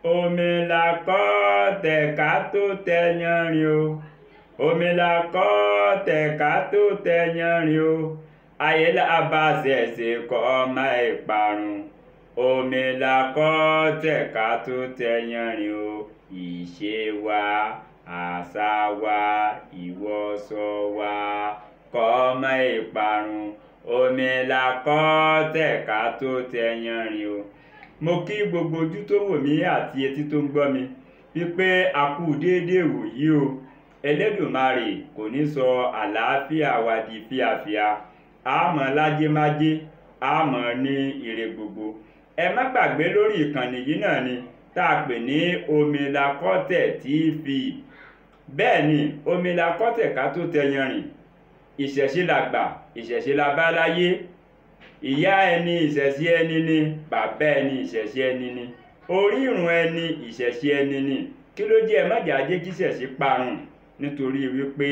omi la kọ́ tẹ̀ka tó tẹ yanrìn o omi la kọ́ tẹ̀ka tó tẹ yanrìn o ayé la bá ṣẹ̀ṣẹ̀ kọ́ ọmọ ìparun omi la kọ́ tẹ̀ka tó tẹ yanrìn o ìṣe wa àṣà wa ìwọṣọ wa kọ́ ọmọ ìparun omi la kọ́ tẹ̀ka tó tẹ yanrìn o. Mo kí gbogbo ojú tó wò mí àti etí tó ń gbọ́ mi wípé a kú déédéé wòyí o. Ẹlẹ́dùmarè kò ní sọ àlàáfíà wa di fíafíà, a mọ̀ lájémájé, a mọ̀ ní ire gbogbo. Ẹ má gbàgbé lórí ìkànnì yìí náà ni tá a pè ní Omi la Kọ́tẹ̀ TV. Bẹ́ẹ̀ ni omi la kọ́tẹ̀ ká tó tẹ yanrìn, ìṣẹ̀ṣe làgbà, ìṣẹ̀ṣe la bá láyé. Ìyá ẹni ìṣẹ̀ṣe ẹni ni, bàbá ẹni ìṣẹ̀ṣe ẹni ni, orírun ẹni ìṣẹ̀ṣe ẹni ni. Kí ló jẹ́ ẹ má jà jẹ́ kí ìṣẹ̀ṣe parun? Nítorí wípé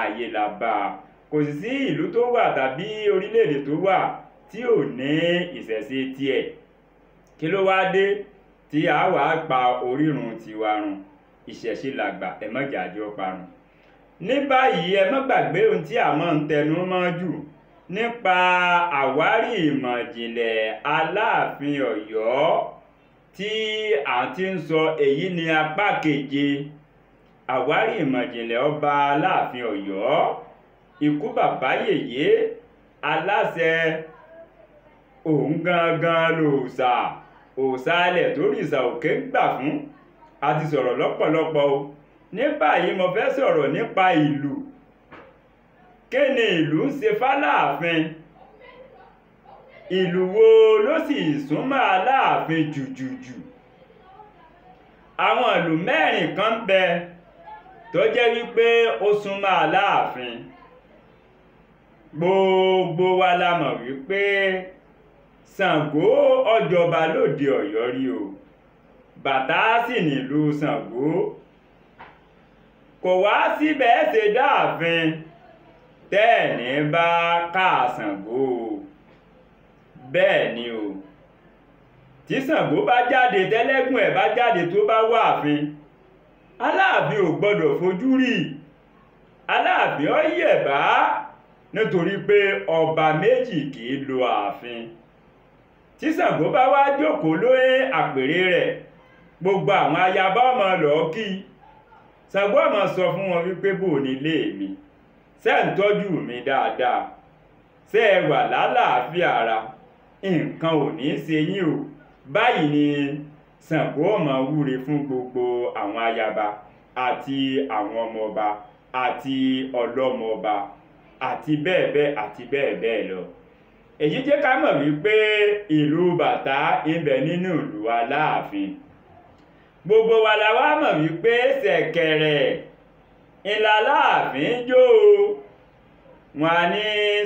ayé la bá a. Kò sì sí ìlú tó wà tàbí orílẹ̀-èdè tó wà tí ò ní ìṣẹ̀ṣe tiẹ̀. Kí ló wá dé tí a wà pa orírun tiwa run? Ìṣẹ̀ṣe làgbà, ẹ má jà jẹ́ ó parun. Ní báyìí ẹ má gbàgbé ohun tí a máa ń tẹnu mọ́ jù nípa àwárí ìmọ̀ ìjìnlẹ̀ Aláàfin Ọ̀yọ́ tí à ń ti ń sọ èyí ní apá keje. Àwárí ìmọ̀ ìjìnlẹ̀ ọba Aláàfin Ọ̀yọ́, ikú bàbá yèyé aláṣẹ òun gangan lòòṣà, òòṣà ilẹ̀ tó rìṣà òkè ń gbà fún. A ti sọ̀rọ̀ lọ́pọ̀lọpọ̀ o. Ní báyìí mo fẹ́ sọ̀rọ̀ nípa ìlú. Kí ni ìlú ń ṣe f'Aláàfin? Ìlú wo ló sì súnmọ́ Aláàfin jùjùjù? Àwọn ìlú mẹ́rin kan bẹ tó jẹ́ wípé ó súnmọ́ Aláàfin. Gbogbo wa la mọ̀ wípé Ṣàngó ọjọba lóde Ọ̀yọ́ rí o. Bàtá sì nílùú Ṣàngó. Kò wá síbẹ̀ ṣe dáàfin tẹ́ẹ̀ní bá ká Ṣàngó o. Bẹ́ẹ̀ ni o. Tí Ṣàngó bá jáde tẹ́lẹ́gùn ẹ̀ bá jáde tó bá wà àfin, Aláàfin ò gbọ́dọ̀ fojú rí. Aláàfin ó yẹ̀bá nítorí pé ọba méjì kì í lo ààfin. Tí Ṣàngó bá wá jókòó lórí àpèrè rẹ̀, gbogbo àwọn ayaba ọmọ lọ kí. Ṣàngó ọmọ sọ fún wọn wípé bò nílé mi, ṣé ń tọ́jú mi dáadáa, ṣé ẹ wà lálàáfíà ara, nǹkan ò ní ṣe yín o. Báyìí ni Ṣàngó ọmọ wúre fún gbogbo àwọn ayaba àti àwọn ọmọọba àti ọlọ́mọọba àti bẹ́ẹ̀ bẹ́ẹ̀ àti bẹ́ẹ̀ bẹ́ẹ̀ lọ. Èyí jẹ́ ká mọ̀ wípé ìlú bàtá ń bẹ nínú ìlú Aláàfin. Gbogbo wa la wá mọ̀ wípé ṣẹ̀kẹ̀rẹ̀ ńlá Aláàfin jó o. Wọ́n á ní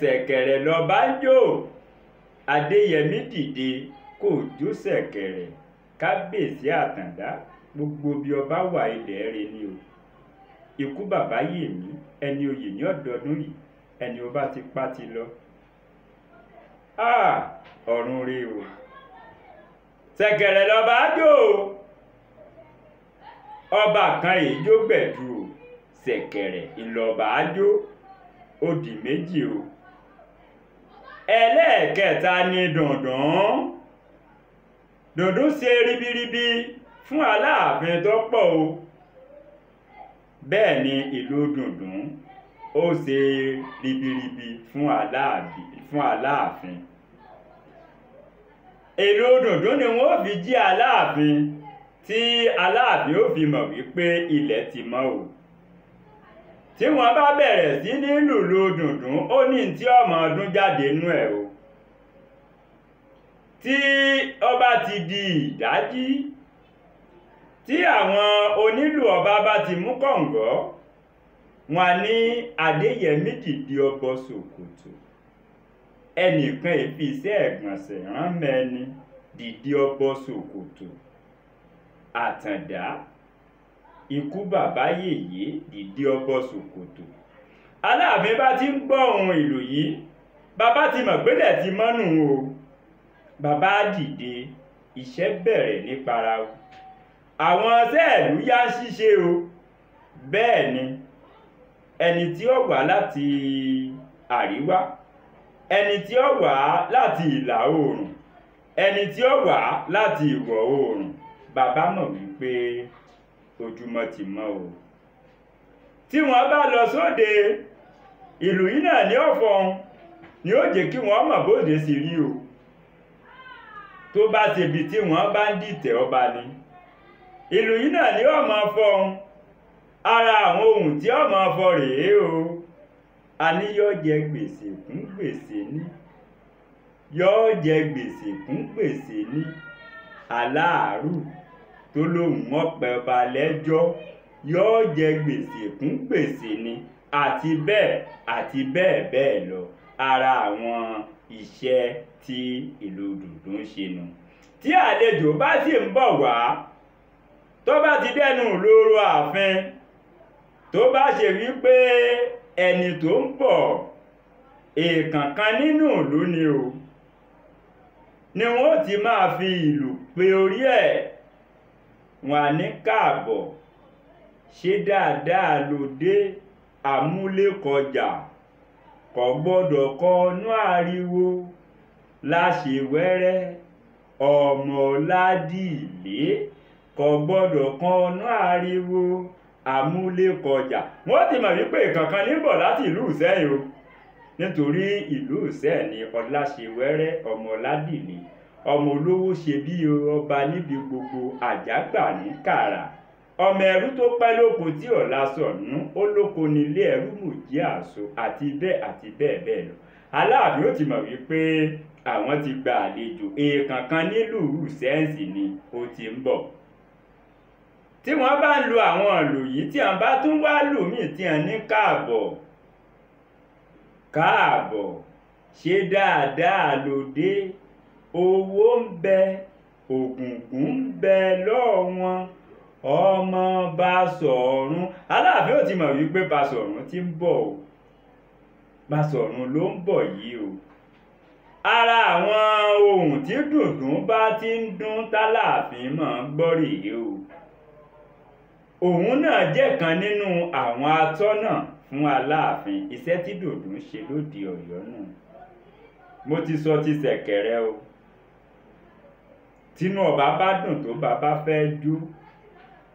ṣẹ̀kẹ̀rẹ̀ lọ́ba ń jó. Adéyẹmí dìde kò jó ṣẹ̀kẹ̀rẹ̀. Kábíyèsí Àtàndá, gbogbo bí ọba wà ilẹ̀ rẹ̀ ni o. Ikú bàbá yèmí, ẹni oyè ní ọ̀dọ́dún yìí, ẹni ọba ti pa ti lọ. Ọ̀run rè o. Ṣẹ̀kẹ̀rẹ̀ lọ́ba jó o. Ọba kan èjó gbẹ̀dú o. Ṣẹ̀kẹ̀rẹ̀ ìlọba àjò, ó di méjì o. Ẹlẹ́ẹ̀kẹta ni dùndún. Dùndún ṣe ribiribi fún Aláàfin tó pọ̀ o. Bẹ́ẹ̀ ni ìlú dùndún ó ṣe ribiribi fún Aláàfin. Ìlú dùndún ni wọ́n fi jí Aláàfin tí Aláàfin ó fi mọ̀ wípé ilẹ̀ ti mọ́ o. Tí wọ́n bá bẹ̀rẹ̀ sí ní lùlù dùndún, ó ní tí ọmọ ọdún jáde nú ẹ̀ o. Tí ọba ti di ìdájí, tí àwọn onílù ọba bá ti mú kọ̀ǹgọ́, wọn ní Adéyẹmí dìde ọbọ ṣòkòtò. Ẹnìkan èfi iṣẹ́ ẹ̀gbọ̀nsẹ̀ rán mẹ́ni dìde ọbọ ṣòkòtò. Àtàndá, ikú bàbá yèyé dìde ọbọ ṣòkòtò. Aláàfin bá ti ń gbọ́ ohun ìlú yìí, bàbá ti mọ̀ pélẹ̀ ti mọ́nù o. Bàbá dìde, iṣẹ́ bẹ̀rẹ̀ ní parawo. àwọn sẹ́ẹ̀lú yá ń ṣíṣe o. Bẹ́ẹ̀ ni ẹni tí ó wá láti àríwá, ẹni tí ó wá láti ìlà oòrùn, ẹni tí ó wá láti ìwọ̀ oòrùn, bàbá mọ̀ wípé ojúmọ́ ti mọ́ o. Tí wọ́n bá lọ sóde, ìlú yìí náà ní ọ̀fọ̀n ni ó jẹ́ kí wọ́n mọ̀ bóde sì rí o. Tó bá ṣe ibi tí wọ́n bá ń dìtẹ̀ ọba ni, ìlú yìí náà ní ọmọ fọ́n. Ara àwọn ohun tí ọmọ fọ rèé o. A ní yóò jẹ gbèsè kún gbèsè ní, yóò jẹ gbèsè kún gbèsè ní. Aláàrù tó lóhùn ọpẹ ọba lẹ́jọ́ yóò jẹ gbèsè kún gbèsè ní, àti bẹ́ẹ̀ bẹ́ẹ̀ lọ. Ara àwọn iṣẹ́ tí ìlú dùndún ń ṣe nù. Tí àlejò bá sì ń bọ̀ wá, tó bá ti dẹnu lóró ààfin, tó bá ṣe wípé ẹni tó ń bọ̀ èèkànkan nínú ìlú ni o, ni wọ́n ti máa fi ìlù pe orí ẹ̀. Wọ́n á ní káàbọ̀, ṣe dáadáa ló dé, àmúlékọjà, kò gbọ́dọ̀ kọnú ariwo, láṣewẹ́rẹ́ ọmọ ládìlé, kò gbọ́dọ̀ kọnú ariwo, àmúlékọjà. Wọ́n ti mọ̀ wípé ìkànkan níbọ̀ láti ìlú Ìṣẹ́yìn o, nítorí ìlú Ìṣẹ́yìn ni Ọláṣewẹ́rẹ́ ọmọ ládìlé, ọmọ olówó ṣe bí ọba níbi gbogbo, àjágbà ní kàrà, ọmọ ẹrú tó pẹ́ lóko tí ọ̀la sọ̀nù, ó lóko nílé ẹrú mòjí àṣọ, àti bẹ́ẹ̀ bẹ́ẹ̀ lọ. Aláàfin ó ti mọ̀ wípé àwọn ti gba àlejò, èèkànkan nílùú Ìṣẹ́yìn ni ó ti ń bọ̀. Tí wọ́n bá ń lo àwọn ìlù yìí, tí wọ́n bá tún wá lù míì tí wọ́n ní káàbọ̀, káàbọ̀, ṣe dáadáa ló dé, owó ń bẹ, ògùngùn ń bẹ lọ́wọ́ wọn, ọmọ Basọ̀run. Aláàfin ó ti mọ̀ wípé Basọ̀run ti ń bọ̀ o, Basọ̀run ló ń bọ̀ yìí o. Ara àwọn ohun tí dùndún bá ti ń dún táláàfin máa ń gbọ́ rèé o. Òun náà jẹ́ kan nínú àwọn atọ́nà fún Aláàfin. Iṣẹ́ tí dùndún ṣe lóde Ọ̀yọ́ náà. Mo ti sọ ti ṣẹ̀kẹ̀rẹ̀ o. Tínú ọba bá dùn tó bàbá fẹ́ jó,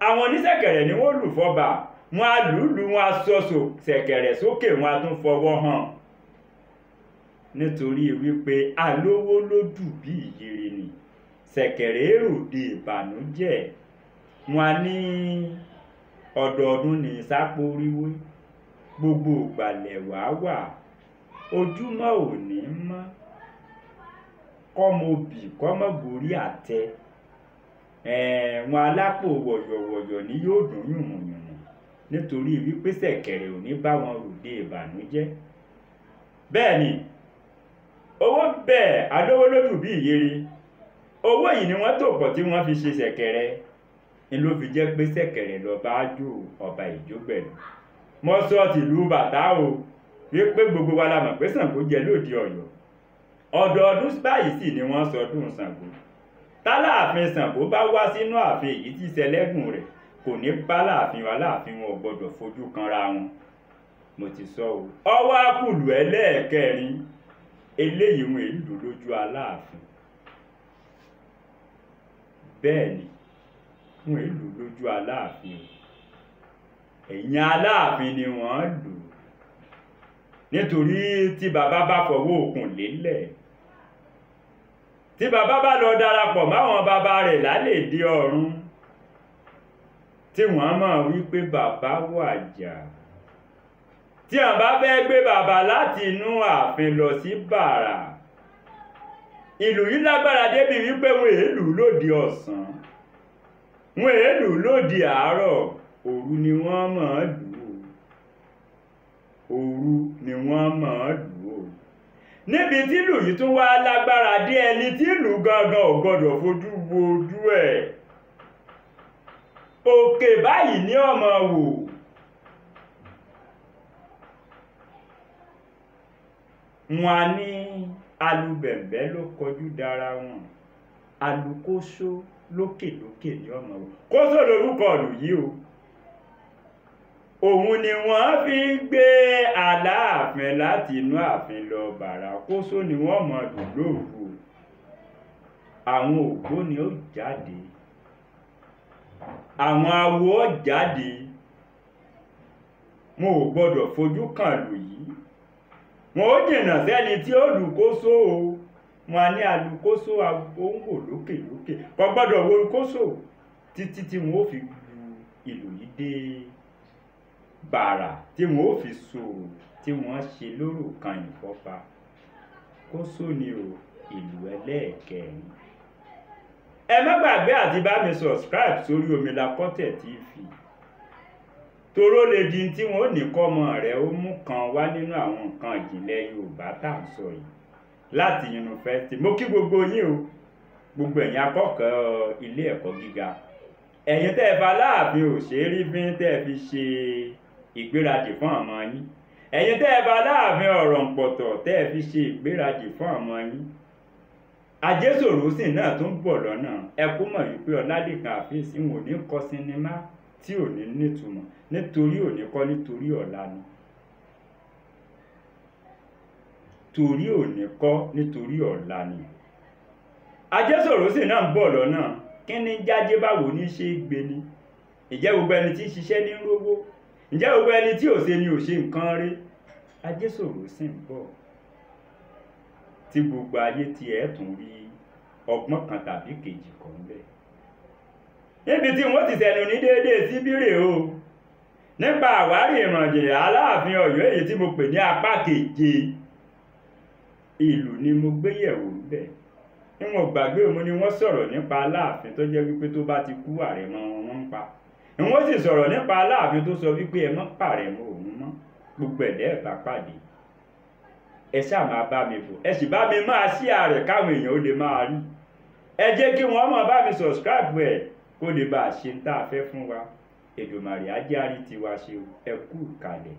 àwọn oníṣẹ̀kẹ̀rẹ̀ ni wọ́n lù fọ́ba. Wọ́n á lùlù, wọ́n á sọ ṣẹ̀kẹ̀rẹ̀ sókè, wọ́n á tún fọwọ́ hàn. Nítorí wípé alówó lódù bí ìyèrè ni, ṣẹ̀kẹ̀rẹ̀ èròde ìbànújẹ́. Wọ́n á ní ọdọọdún ní sápóríwé, gbogbo ìgbàlẹ̀ wà, ojúmọ́ ò ní mọ́, kọ́mọ obì kọ́mọ gorí àtẹ. Wọn alápò wọ̀yọ̀wọ̀yọ̀ ni yóò dún yùmùyùmù, nítorí wípé ṣẹ̀kẹ̀rẹ̀ ò ní bá wọn ròde ìbànújẹ́. Bẹ́ẹ̀ ni owó bẹ́ẹ̀ alówó lódù bí ìyèrè. Owó yìí ni wọ́n tò pọ̀ tí wọ́n fi ṣe ṣẹ̀kẹ̀rẹ̀, ni ló fi jẹ́ pé ṣẹ̀kẹ̀rẹ̀ lọ́ba ájò ọba ìjógbẹ̀lú. Mo sọ tìlú bàtá o, wípé gbogbo wa la mọ̀ pé Ṣàngó jẹ lóde Ọ̀yọ́. Ọdọọdún báyìí sì ni wọ́n sọdún Ṣàngó. Táláàfin Ṣàngó bá wá sínú ààfin èyí tí ṣẹlẹ́gùn rẹ̀, kò ní bá láàfin wa, láàfin wọn ò gbọdọ̀ fojú kanra wọn. Mo ti sọ o. Ọwọ́ àkùlù ẹlẹ́ẹ̀kẹrin, eléyìí wọn èlù lójú Aláàfin. Bẹ́ẹ̀ ni wọn èlù lójú Aláàfin o. Ẹ̀yìn Aláàfin ni wọ́n lù, nítorí tí bàbá bá fọwọ́ òkun lélẹ̀, tí bàbá bá lọ darapọ̀ máwọn bàbá rẹ̀ lálèdè ọ̀run, tí wọ́n mọ̀ wípé bàbá wàjà, tí wọ́n bá fẹ́ gbé bàbá láti inú ààfin lọ sí bàrà, ìlú yìí lágbára débi wípé wọn èlù lóde ọ̀sán, wọn èlù lóde àárọ̀, òru ni wọ́n mọ̀ lù ú, òru ni wọ́n mọ̀ lù ú. Níbi tí ìlú yìí tún wá lágbára dé, ẹni tí ìlú gangan ò gbọdọ̀ fojú wo ojú ẹ̀, òkè báyìí ní ọmọ wò. Wọ́n á ní alubẹ̀m̀bẹ́ ló kọjú dára wọn, alukóso lókè ní ọmọ Kóso lórúkọ ìlú yìí o. Òun ni wọ́n fi gbé Aláàfin láti inú ààfin lọ bàrà. Kóso ni wọ́n mọ̀ lù lóru. Àwọn ògbóni ó jáde, àwọn awo ó jáde. Mo ò gbọ́dọ̀ fojú kàn lù yìí. Wọn ó jìnnà sẹ́ni tí ó lù Kóso o. Wọn a ní alùkóso agbóhùnwò lókè. Kò gbọ́dọ̀ wo Kóso títí tí wọn ó fi lu ìlú yìí dé bàrà, tí wọn ó fi sòrò, tí wọ́n ṣe lórò kan ìfọ́pa. Kóso ni o, ìlú ẹlẹ́ẹ̀kẹrin. Ẹ má gbàgbé àti bá mi subscribe sórí Omilakọ̀tẹ̀ TV. Toró lè di tí wọn ò ní kọ́mọ rẹ̀ ó mú kan wá nínú àwọn nǹkan ìjìnlẹ̀ Yorùbá tá à ń sọ yìí láti yunifásitì. Mo kí gbogbo yín o, gbogbo ẹ̀yin akẹ́kọ̀ọ́ ilé ẹ̀kọ́ gíga. Ẹ̀yin tẹ́ ẹ fa Aláàfin Òṣèrìfín tẹ́ ẹ fi ṣe ìgbéradì fún ọmọ yín. Ẹ̀yin tẹ́ ẹ fa Aláàfin Ọ̀rànpọ̀tọ̀ tẹ́ ẹ fi ṣe ìgbéradì fún ọmọ yín. Ajésòrósìn náà tún bọ̀ lọ́nà. Ẹ kú mọ̀ wípé Ọlálékan Afin wọn ò ní kọ́ sinimá tí ò ní nítumọ̀, nítorí òní kọ́ nítorí ọ̀la ni. Torí òní kọ́ nítorí ọ̀la ni. Ajésòrósìn náà ń bọ̀ lọ́nà. Kí ni jájé báwo ní ṣe gbé ni? Ǹjẹ́ gbogbo ẹni tí ń ṣiṣẹ́ ní rówó? Ǹjẹ́ gbogbo ẹni tí ò ṣe ni ò ṣe nǹkan rí? Ajésòrósìn ń bọ̀ tí gbogbo ayé tí ẹ̀ tún rí ọgbọ́n kan tàbí kejì kan bẹ́ẹ̀. Níbi tí wọ́n ti sẹnu ní déédéé síbírè o nípa àwárí Imojinle Aláàfin Ọ̀yọ́ èyí tí mo pè ní Apakeje. Ìlú ni mo gbé yẹ̀wò ńbẹ̀. Níwọ̀n gbàgbé òun ni wọ́n sọ̀rọ̀ nípa Aláàfin tó jẹ́ wípé tó bá ti kú àrẹ̀mọ wọn ń pa. Wọ́n sì sọ̀rọ̀ nípa Aláàfin tó sọ wípé ẹ mọ́ pàrẹ̀mọ òun mọ́. Gbogbo ẹ̀dẹ́ ẹ̀ bá pàdé. Ẹ ṣáà máa bá mi bọ̀. Ẹ sì bá mi máa share rẹ̀ káwọn èèyàn ó lè máa rí. Ẹ jẹ́ kí wọ́n máa bá mi subscribe ẹ̀ kó lè bá a ṣe ń tá a fẹ́ fún wa. Èdùmàrè á jẹ́ àrí tiwa ṣe o. Ẹ kú ìkàlẹ̀.